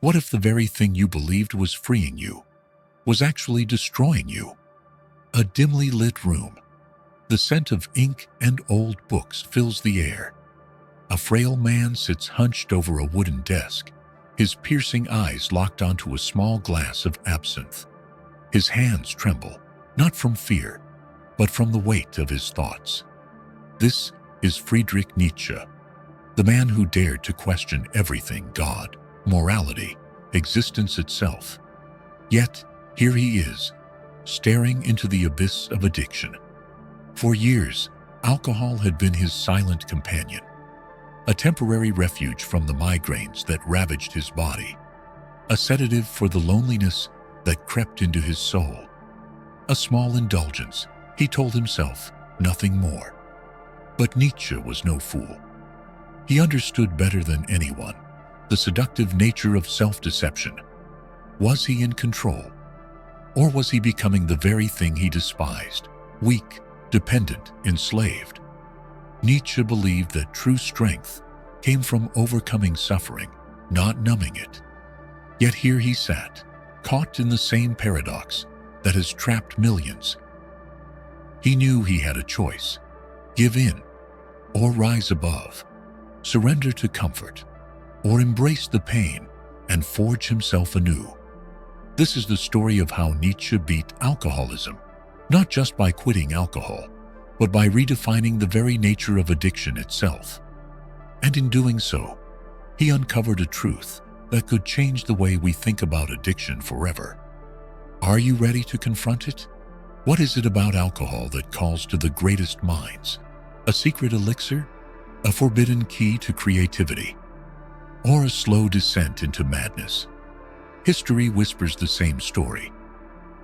What if the very thing you believed was freeing you was actually destroying you? A dimly lit room. The scent of ink and old books fills the air. A frail man sits hunched over a wooden desk, his piercing eyes locked onto a small glass of absinthe. His hands tremble, not from fear, but from the weight of his thoughts. This is Friedrich Nietzsche, the man who dared to question everything: God, morality, existence itself. Yet, here he is, staring into the abyss of addiction. For years, alcohol had been his silent companion, a temporary refuge from the migraines that ravaged his body, a sedative for the loneliness that crept into his soul. A small indulgence, he told himself, nothing more. But Nietzsche was no fool. He understood better than anyone the seductive nature of self-deception. Was he in control? Or was he becoming the very thing he despised? Weak, dependent, enslaved. Nietzsche believed that true strength came from overcoming suffering, not numbing it. Yet here he sat, caught in the same paradox that has trapped millions. He knew he had a choice: give in or rise above, surrender to comfort, or embrace the pain and forge himself anew. This is the story of how Nietzsche beat alcoholism, not just by quitting alcohol, but by redefining the very nature of addiction itself. And in doing so, he uncovered a truth that could change the way we think about addiction forever. Are you ready to confront it? What is it about alcohol that calls to the greatest minds? A secret elixir? A forbidden key to creativity? Or a slow descent into madness? History whispers the same story.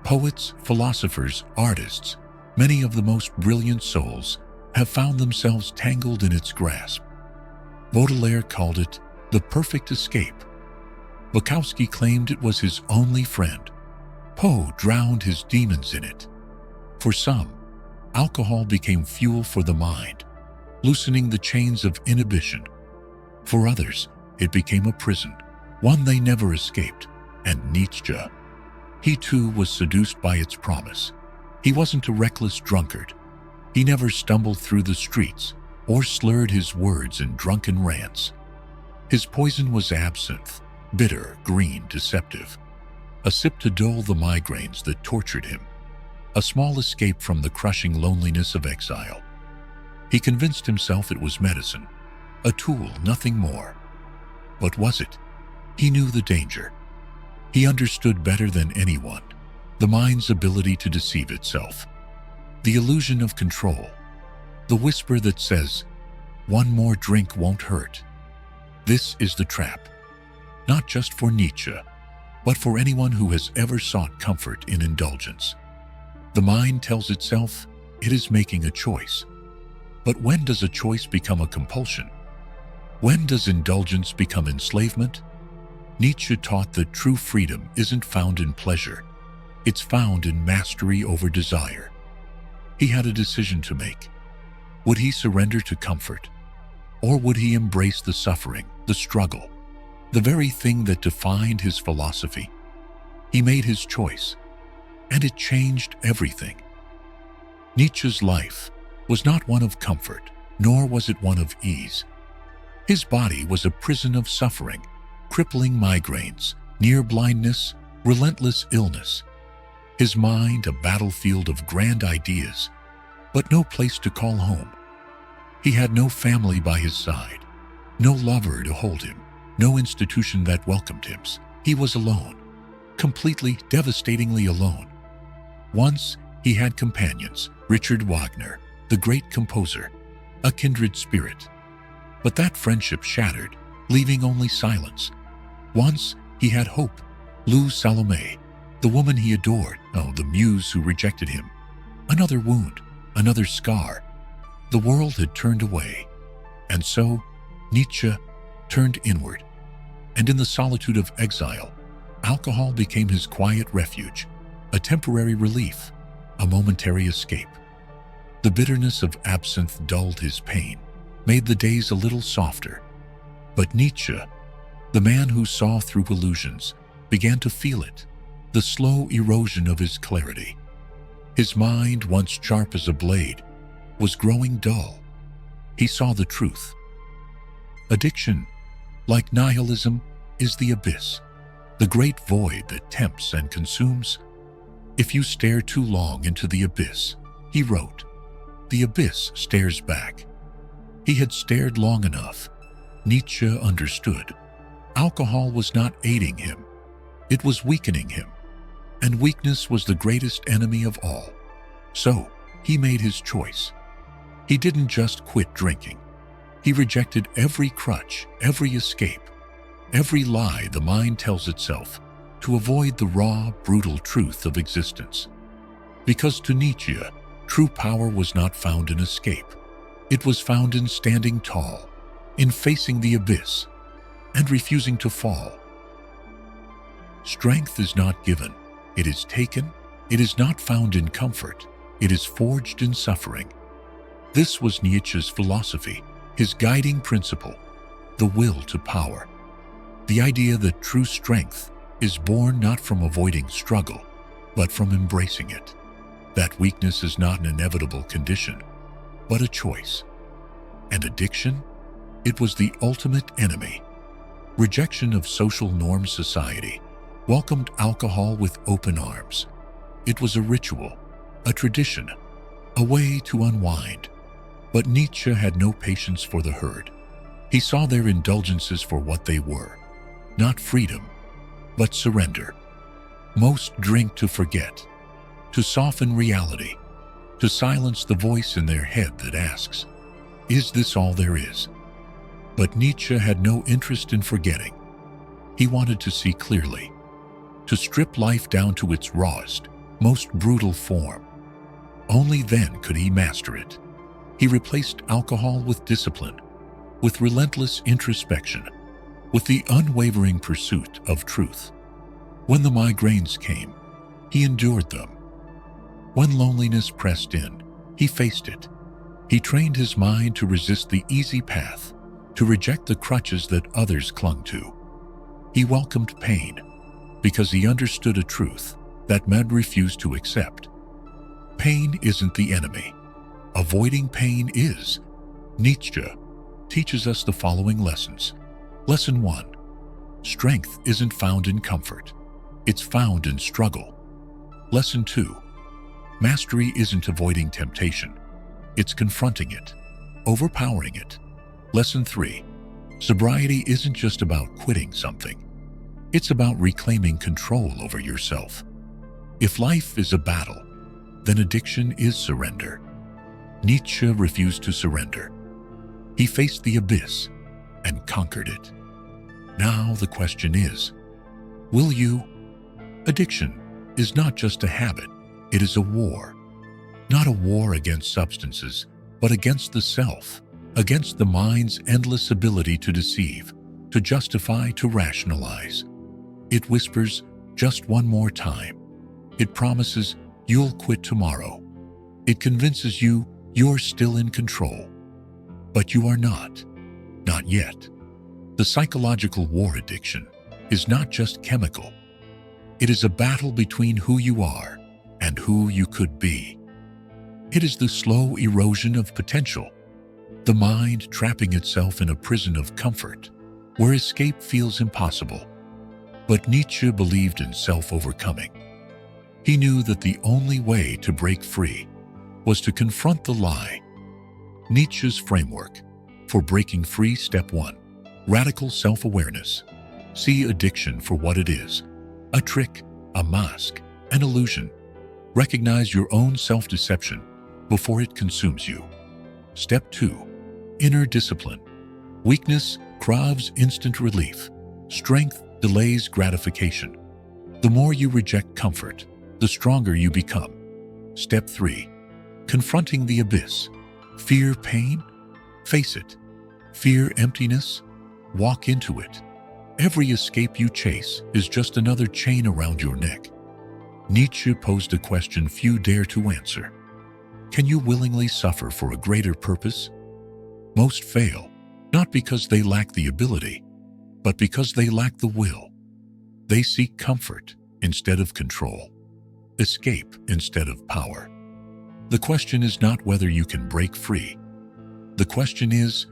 Poets, philosophers, artists, many of the most brilliant souls have found themselves tangled in its grasp. Baudelaire called it the perfect escape. Bukowski claimed it was his only friend. Poe drowned his demons in it. For some, alcohol became fuel for the mind, loosening the chains of inhibition. For others, it became a prison, one they never escaped. And Nietzsche, he too was seduced by its promise. He wasn't a reckless drunkard. He never stumbled through the streets or slurred his words in drunken rants. His poison was absinthe, bitter, green, deceptive. A sip to dull the migraines that tortured him. A small escape from the crushing loneliness of exile. He convinced himself it was medicine, a tool, nothing more. But was it? He knew the danger. He understood better than anyone the mind's ability to deceive itself. The illusion of control. The whisper that says, one more drink won't hurt. This is the trap. Not just for Nietzsche, but for anyone who has ever sought comfort in indulgence. The mind tells itself it is making a choice. But when does a choice become a compulsion? When does indulgence become enslavement? Nietzsche taught that true freedom isn't found in pleasure. It's found in mastery over desire. He had a decision to make. Would he surrender to comfort? Or would he embrace the suffering, the struggle, the very thing that defined his philosophy? He made his choice, and it changed everything. Nietzsche's life was not one of comfort, nor was it one of ease. His body was a prison of suffering, crippling migraines, near blindness, relentless illness. His mind a battlefield of grand ideas, but no place to call home. He had no family by his side, no lover to hold him, no institution that welcomed him. He was alone, completely, devastatingly alone. Once he had companions, Richard Wagner, the great composer, a kindred spirit. But that friendship shattered, leaving only silence. Once he had hope, Lou Salome, the woman he adored, the muse who rejected him. Another wound, another scar. The world had turned away. And so, Nietzsche turned inward. And in the solitude of exile, alcohol became his quiet refuge, a temporary relief, a momentary escape. The bitterness of absinthe dulled his pain, made the days a little softer. But Nietzsche, The man who saw through illusions began to feel it, the slow erosion of his clarity. His mind, once sharp as a blade, was growing dull. He saw the truth. Addiction, like nihilism, is the abyss, the great void that tempts and consumes. If you stare too long into the abyss, he wrote, the abyss stares back. He had stared long enough. Nietzsche understood. Alcohol was not aiding him. It was weakening him. And weakness was the greatest enemy of all. So, he made his choice. He didn't just quit drinking. He rejected every crutch, every escape, every lie the mind tells itself to avoid the raw, brutal truth of existence. Because to Nietzsche, true power was not found in escape. It was found in standing tall, in facing the abyss, and refusing to fall. Strength is not given, it is taken. It is not found in comfort, it is forged in suffering. This was Nietzsche's philosophy, his guiding principle, the will to power. The idea that true strength is born not from avoiding struggle, but from embracing it. That weakness is not an inevitable condition, but a choice. And addiction? It was the ultimate enemy. Rejection of social norm society welcomed alcohol with open arms. It was a ritual, a tradition, a way to unwind. But Nietzsche had no patience for the herd. He saw their indulgences for what they were, not freedom, but surrender. Most drink to forget, to soften reality, to silence the voice in their head that asks, is this all there is? But Nietzsche had no interest in forgetting. He wanted to see clearly, to strip life down to its rawest, most brutal form. Only then could he master it. He replaced alcohol with discipline, with relentless introspection, with the unwavering pursuit of truth. When the migraines came, he endured them. When loneliness pressed in, he faced it. He trained his mind to resist the easy path, to reject the crutches that others clung to. He welcomed pain because he understood a truth that men refused to accept. Pain isn't the enemy. Avoiding pain is. Nietzsche teaches us the following lessons. Lesson 1. Strength isn't found in comfort. It's found in struggle. Lesson 2. Mastery isn't avoiding temptation. It's confronting it, overpowering it. Lesson 3. Sobriety isn't just about quitting something. It's about reclaiming control over yourself. If life is a battle, then addiction is surrender. Nietzsche refused to surrender. He faced the abyss and conquered it. Now the question is, will you? Addiction is not just a habit, it is a war. Not a war against substances, but against the self, against the mind's endless ability to deceive, to justify, to rationalize. It whispers, just one more time. It promises, you'll quit tomorrow. It convinces you you're still in control. But you are not. Not yet. The psychological war addiction is not just chemical. It is a battle between who you are and who you could be. It is the slow erosion of potential, the mind trapping itself in a prison of comfort, where escape feels impossible. But Nietzsche believed in self-overcoming. He knew that the only way to break free was to confront the lie. Nietzsche's framework for breaking free: Step 1. Radical self-awareness. See addiction for what it is: a trick, a mask, an illusion. Recognize your own self-deception before it consumes you. Step 2. Inner discipline. Weakness craves instant relief. Strength delays gratification. The more you reject comfort, the stronger you become. Step 3. Confronting the abyss. Fear pain? Face it. Fear emptiness? Walk into it. Every escape you chase is just another chain around your neck. Nietzsche posed a question few dare to answer. Can you willingly suffer for a greater purpose? Most fail, not because they lack the ability, but because they lack the will. They seek comfort instead of control, escape instead of power. The question is not whether you can break free. The question is,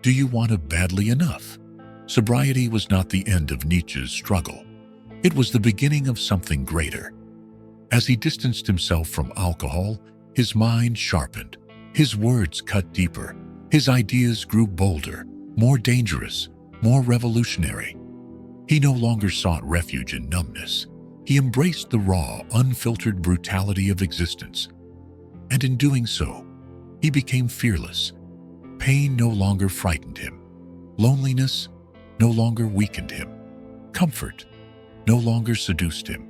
do you want it badly enough? Sobriety was not the end of Nietzsche's struggle. It was the beginning of something greater. As he distanced himself from alcohol, his mind sharpened, his words cut deeper, his ideas grew bolder, more dangerous, more revolutionary. He no longer sought refuge in numbness. He embraced the raw, unfiltered brutality of existence. And in doing so, he became fearless. Pain no longer frightened him. Loneliness no longer weakened him. Comfort no longer seduced him.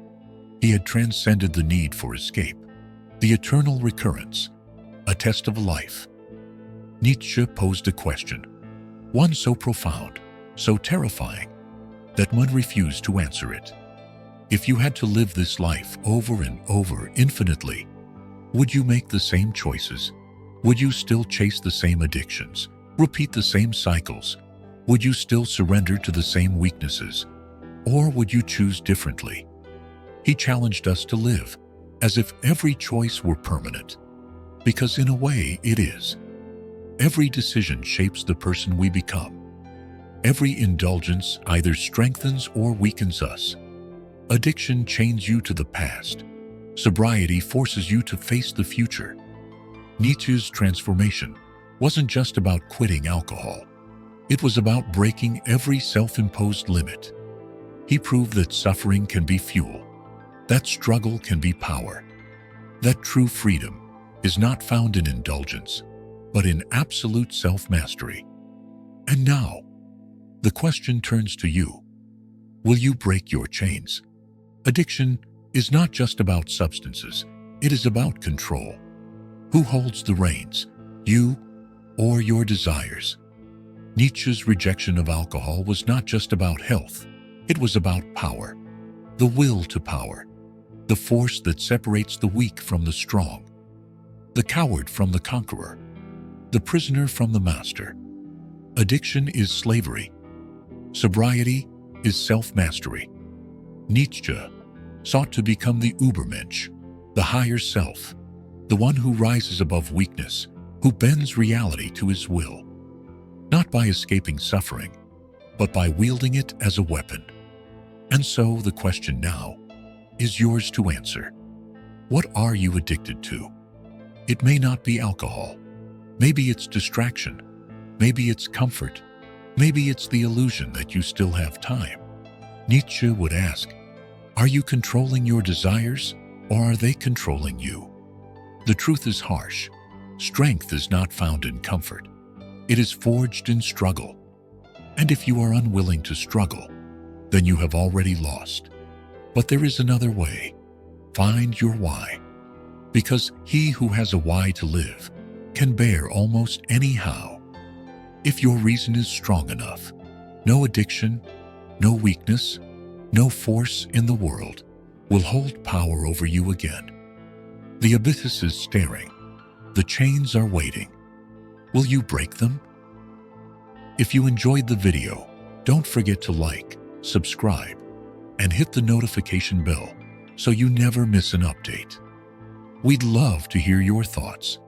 He had transcended the need for escape, the eternal recurrence, a test of life. Nietzsche posed a question, one so profound, so terrifying, that one refused to answer it. If you had to live this life over and over infinitely, would you make the same choices? Would you still chase the same addictions, repeat the same cycles? Would you still surrender to the same weaknesses? Or would you choose differently? He challenged us to live as if every choice were permanent, because in a way it is. Every decision shapes the person we become. Every indulgence either strengthens or weakens us. Addiction chains you to the past. Sobriety forces you to face the future. Nietzsche's transformation wasn't just about quitting alcohol. It was about breaking every self-imposed limit. He proved that suffering can be fuel, that struggle can be power, that true freedom is not found in indulgence, but in absolute self-mastery. And now, the question turns to you. Will you break your chains? Addiction is not just about substances. It is about control. Who holds the reins, you or your desires? Nietzsche's rejection of alcohol was not just about health. It was about power, the will to power, the force that separates the weak from the strong, the coward from the conqueror, the prisoner from the master. Addiction is slavery. Sobriety is self-mastery. Nietzsche sought to become the Übermensch, the higher self, the one who rises above weakness, who bends reality to his will, not by escaping suffering, but by wielding it as a weapon. And so the question now is yours to answer. What are you addicted to? It may not be alcohol. Maybe it's distraction. Maybe it's comfort. Maybe it's the illusion that you still have time. Nietzsche would ask, are you controlling your desires, or are they controlling you? The truth is harsh. Strength is not found in comfort. It is forged in struggle. And if you are unwilling to struggle, then you have already lost. But there is another way. Find your why. Because he who has a why to live can bear almost any how. If your reason is strong enough, no addiction, no weakness, no force in the world will hold power over you again. The abyss is staring. The chains are waiting. Will you break them? If you enjoyed the video, don't forget to like, subscribe, and hit the notification bell so you never miss an update. We'd love to hear your thoughts,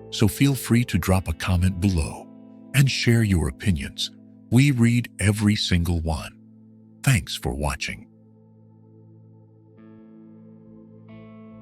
so feel free to drop a comment below and share your opinions. We read every single one. Thanks for watching.